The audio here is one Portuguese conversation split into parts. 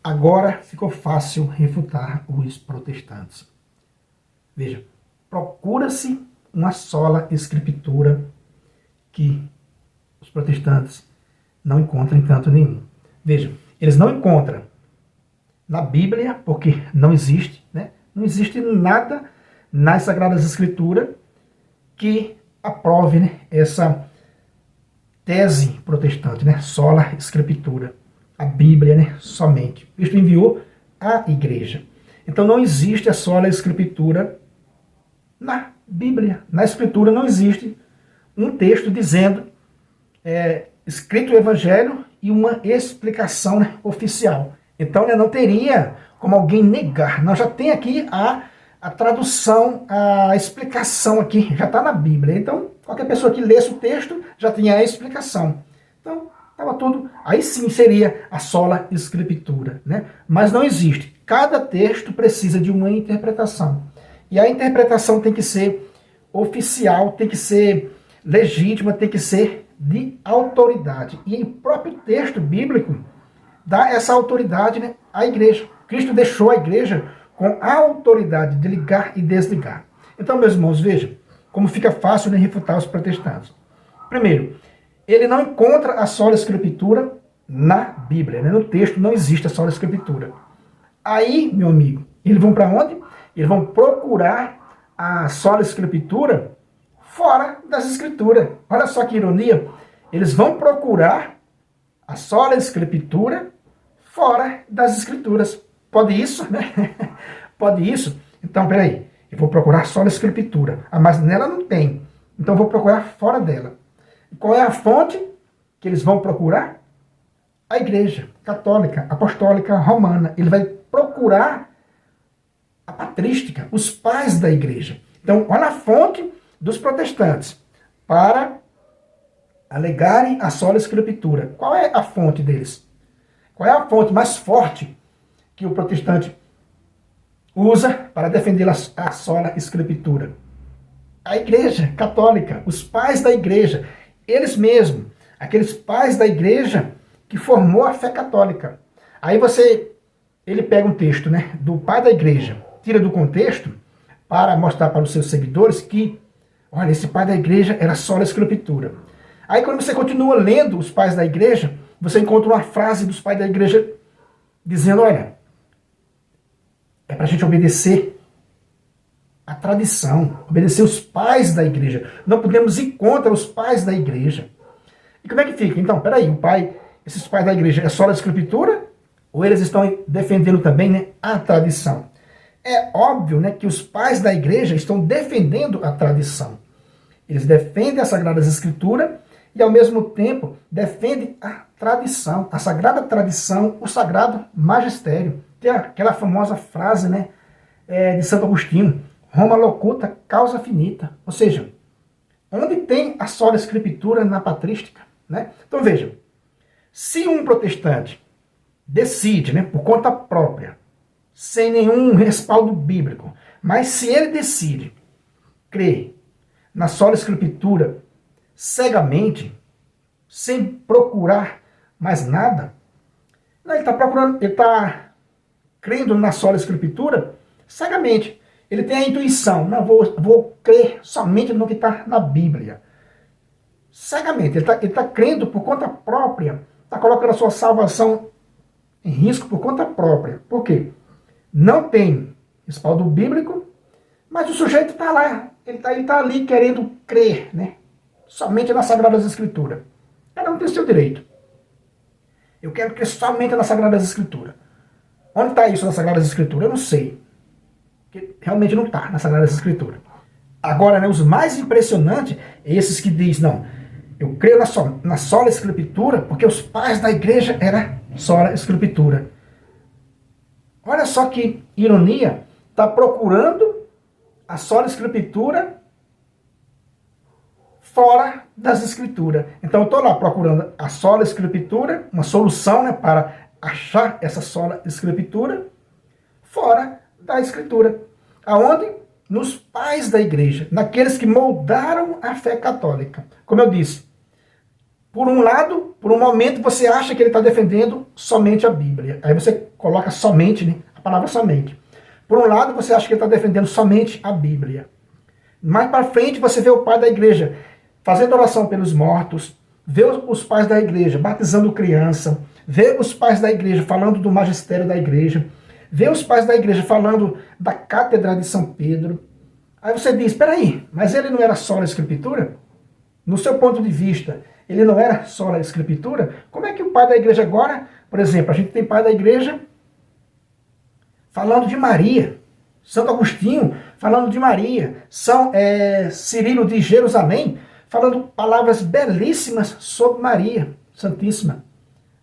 Agora ficou fácil refutar os protestantes. Veja, procura-se uma sola escritura que os protestantes não encontram em canto nenhum. Veja, eles não encontram na Bíblia, porque não existe, né? Não existe nada nas Sagradas Escrituras que aprove, né, essa tese protestante, né? Sola Escritura. A Bíblia, né, somente. Cristo enviou a igreja. Então não existe a sola Escritura na Bíblia. Na Escritura não existe um texto dizendo, escrito o Evangelho e uma explicação, né, oficial. Então, né, não teria como alguém negar. Nós já tem aqui a tradução, a explicação aqui, já está na Bíblia. Então, qualquer pessoa que lesse o texto já tinha a explicação. Então, estava tudo. Aí sim seria a sola escritura, né? Mas não existe. Cada texto precisa de uma interpretação. E a interpretação tem que ser oficial, tem que ser legítima, tem que ser de autoridade. E o próprio texto bíblico dá essa autoridade, né, à igreja. Cristo deixou a igreja com a autoridade de ligar e desligar. Então, meus irmãos, vejam como fica fácil, né, refutar os protestantes. Primeiro, ele não encontra a sola escritura na Bíblia, né? No texto não existe a sola escritura. Aí, meu amigo, eles vão para onde? Eles vão procurar a sola escritura fora das escrituras. Olha só que ironia. Eles vão procurar a sola escritura fora das escrituras. Pode isso, né? Pode isso? Então, peraí. Eu vou procurar só na escritura. Mas nela não tem. Então eu vou procurar fora dela. Qual é a fonte que eles vão procurar? A igreja católica, apostólica, romana. Ele vai procurar a patrística, os pais da igreja. Então, olha a fonte dos protestantes para alegarem a sola escritura. Qual é a fonte deles? Qual é a fonte mais forte que o protestante usa para defender a sola escritura? A igreja católica, os pais da igreja, eles mesmos, aqueles pais da igreja que formou a fé católica. Aí ele pega um texto, né, do pai da igreja, tira do contexto para mostrar para os seus seguidores que, olha, esse pai da igreja era sola escritura. Aí quando você continua lendo os pais da igreja, você encontra uma frase dos pais da igreja dizendo, olha, é para a gente obedecer a tradição, obedecer os pais da igreja. Não podemos ir contra os pais da igreja. E como é que fica? Então, peraí, esses pais da igreja é sola escritura? Ou eles estão defendendo também, né, a tradição? É óbvio, né, que os pais da igreja estão defendendo a tradição. Eles defendem as Sagradas Escrituras e, ao mesmo tempo, defendem a tradição, a sagrada tradição, o sagrado magistério. Tem aquela famosa frase, né, de Santo Agostinho, Roma locuta, causa finita. Ou seja, onde tem a sola escritura na patrística? Né? Então vejam, se um protestante decide, né, por conta própria, sem nenhum respaldo bíblico, mas se ele decide crer na sola escritura cegamente, sem procurar mais nada, ele está crendo na sola escritura cegamente. Ele tem a intuição, não, vou crer somente no que está na Bíblia. Cegamente, ele tá crendo por conta própria, está colocando a sua salvação em risco por conta própria. Por quê? Não tem respaldo bíblico, mas o sujeito está lá, ele tá ali querendo crer, né, somente nas Sagradas Escrituras. Cada um tem o seu direito. Eu quero crer somente nas Sagradas Escrituras. Onde está isso nas Sagradas Escrituras? Eu não sei. Porque realmente não está nas Sagradas Escrituras. Agora, né, os mais impressionantes, esses que dizem, não, eu creio na sola escritura, porque os pais da igreja eram sola escritura. Olha só que ironia, está procurando a sola escritura fora das escrituras. Então eu estou lá procurando a sola escritura, uma solução, né, para achar essa sola escritura fora da escritura. Aonde? Nos pais da igreja, naqueles que moldaram a fé católica. Como eu disse, Por um lado, por um momento, você acha que ele está defendendo somente a Bíblia. Aí você coloca somente, né, a palavra somente. Por um lado, você acha que ele está defendendo somente a Bíblia. Mais para frente, você vê o pai da igreja fazendo oração pelos mortos, vê os pais da igreja batizando criança, vê os pais da igreja falando do magistério da igreja, vê os pais da igreja falando da cátedra de São Pedro. Aí você diz, espera aí, mas ele não era só a escritura? No seu ponto de vista, ele não era só a escritura? Como é que o pai da igreja agora, por exemplo, a gente tem pai da igreja falando de Maria, Santo Agostinho falando de Maria, São Cirilo de Jerusalém falando palavras belíssimas sobre Maria Santíssima.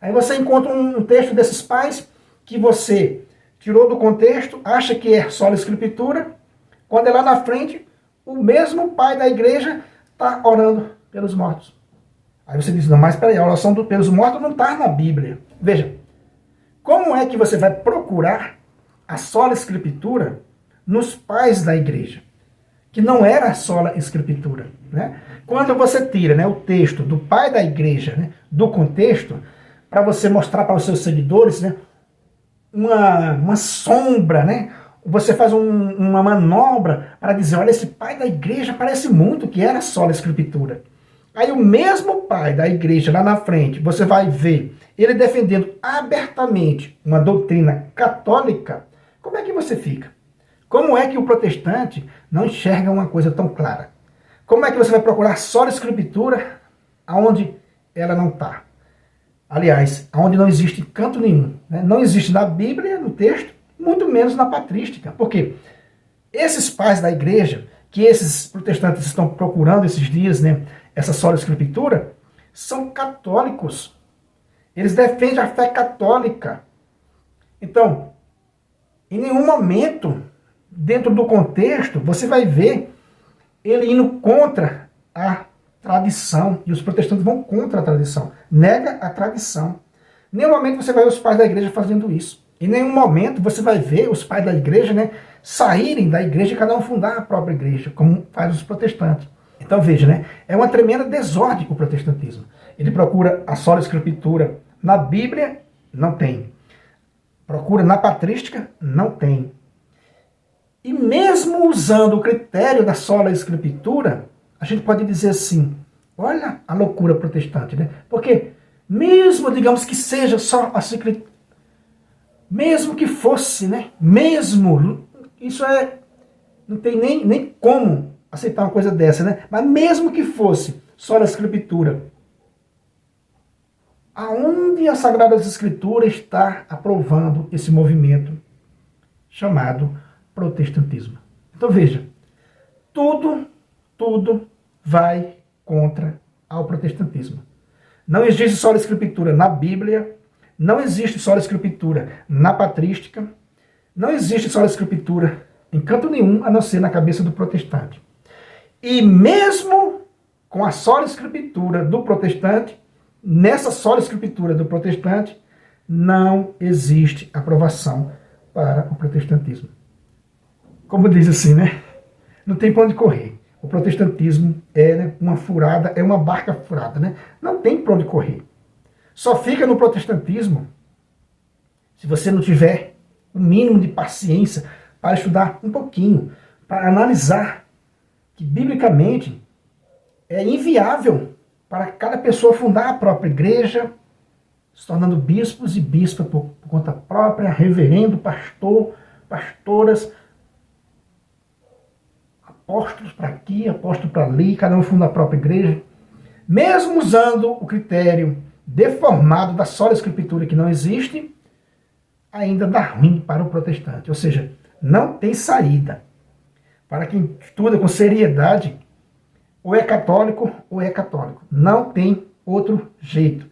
Aí você encontra um texto desses pais que você tirou do contexto, acha que é só a escritura, quando é lá na frente, o mesmo pai da igreja está orando pelos mortos. Aí você diz, não, mas peraí, a oração pelos mortos não está na Bíblia. Veja, como é que você vai procurar a sola escritura nos pais da igreja? Que não era a sola escritura, né? Quando você tira, né, o texto do pai da igreja, né, do contexto, para você mostrar para os seus seguidores, né, uma sombra, né? Você faz uma manobra para dizer, olha, esse pai da igreja parece muito que era só a escritura. Aí o mesmo pai da igreja lá na frente, você vai ver ele defendendo abertamente uma doutrina católica. Como é que você fica? Como é que o protestante não enxerga uma coisa tão clara? Como é que você vai procurar só a escritura aonde ela não está? Aliás, aonde não existe canto nenhum, né? Não existe na Bíblia, no texto, muito menos na patrística. Por quê? Esses pais da igreja, que esses protestantes estão procurando esses dias, né, essa sola escritura, são católicos. Eles defendem a fé católica. Então, em nenhum momento, dentro do contexto, você vai ver ele indo contra a tradição. E os protestantes vão contra a tradição. Nega a tradição. Em nenhum momento você vai ver os pais da igreja fazendo isso. Em nenhum momento você vai ver os pais da igreja, né, saírem da igreja e cada um fundar a própria igreja, como faz os protestantes. Então veja, né, é uma tremenda desordem o protestantismo. Ele procura a sola escritura na Bíblia, não tem. Procura na patrística, não tem. E mesmo usando o critério da sola escritura, a gente pode dizer assim, olha a loucura protestante, né? Porque mesmo, digamos que seja só a escritura, mesmo que fosse, né? Mesmo, isso não tem nem como aceitar uma coisa dessa, né? Mas mesmo que fosse só a escritura, aonde a Sagrada Escritura está aprovando esse movimento chamado protestantismo? Então veja, tudo vai contra ao protestantismo. Não existe só a escritura na Bíblia, não existe só a escritura na patrística, não existe só a escritura em canto nenhum, a não ser na cabeça do protestante. E mesmo com a sola escritura do protestante, nessa sola escritura do protestante, não existe aprovação para o protestantismo. Como diz assim, né? Não tem para onde correr. O protestantismo é, né, uma furada, é uma barca furada, né? Não tem para onde correr. Só fica no protestantismo se você não tiver o mínimo de paciência para estudar um pouquinho, para analisar que, biblicamente, é inviável para cada pessoa fundar a própria igreja, se tornando bispos e bispas por conta própria, reverendo, pastor, pastoras, apóstolos para aqui, apóstolos para ali, cada um funda a própria igreja. Mesmo usando o critério deformado da sola escritura que não existe, ainda dá ruim para o protestante. Ou seja, não tem saída. Para quem estuda com seriedade, ou é católico ou é católico. Não tem outro jeito.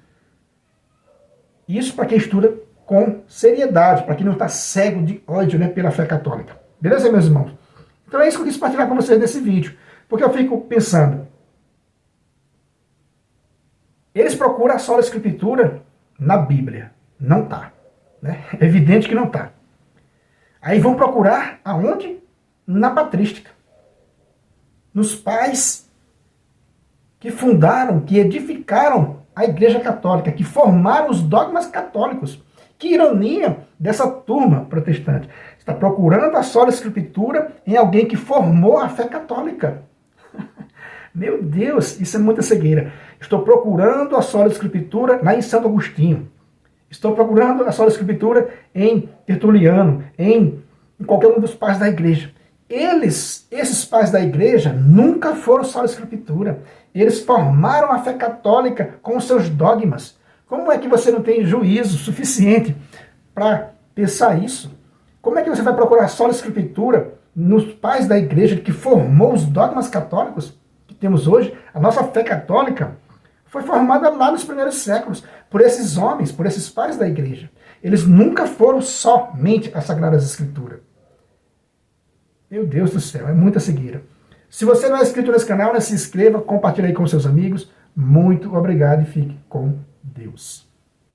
Isso para quem estuda com seriedade, para quem não está cego de ódio, né, pela fé católica. Beleza, meus irmãos? Então é isso que eu quis partilhar com vocês nesse vídeo. Porque eu fico pensando, eles procuram a sola escritura na Bíblia. Não está. Né? É evidente que não está. Aí vão procurar aonde? Na patrística. Nos pais que fundaram, que edificaram a Igreja Católica, que formaram os dogmas católicos. Que ironia dessa turma protestante. Está procurando a sola escritura em alguém que formou a fé católica. Meu Deus, isso é muita cegueira. Estou procurando a sola escritura lá em Santo Agostinho. Estou procurando a sola escritura em Tertuliano, em qualquer um dos pais da igreja. Esses pais da igreja, nunca foram sola escritura. Eles formaram a fé católica com os seus dogmas. Como é que você não tem juízo suficiente para pensar isso? Como é que você vai procurar sola escritura nos pais da igreja que formou os dogmas católicos que temos hoje? A nossa fé católica foi formada lá nos primeiros séculos por esses homens, por esses pais da igreja. Eles nunca foram somente as Sagradas Escrituras. Meu Deus do céu, é muita cegueira. Se você não é inscrito nesse canal, se inscreva, compartilhe aí com seus amigos. Muito obrigado e fique com Deus.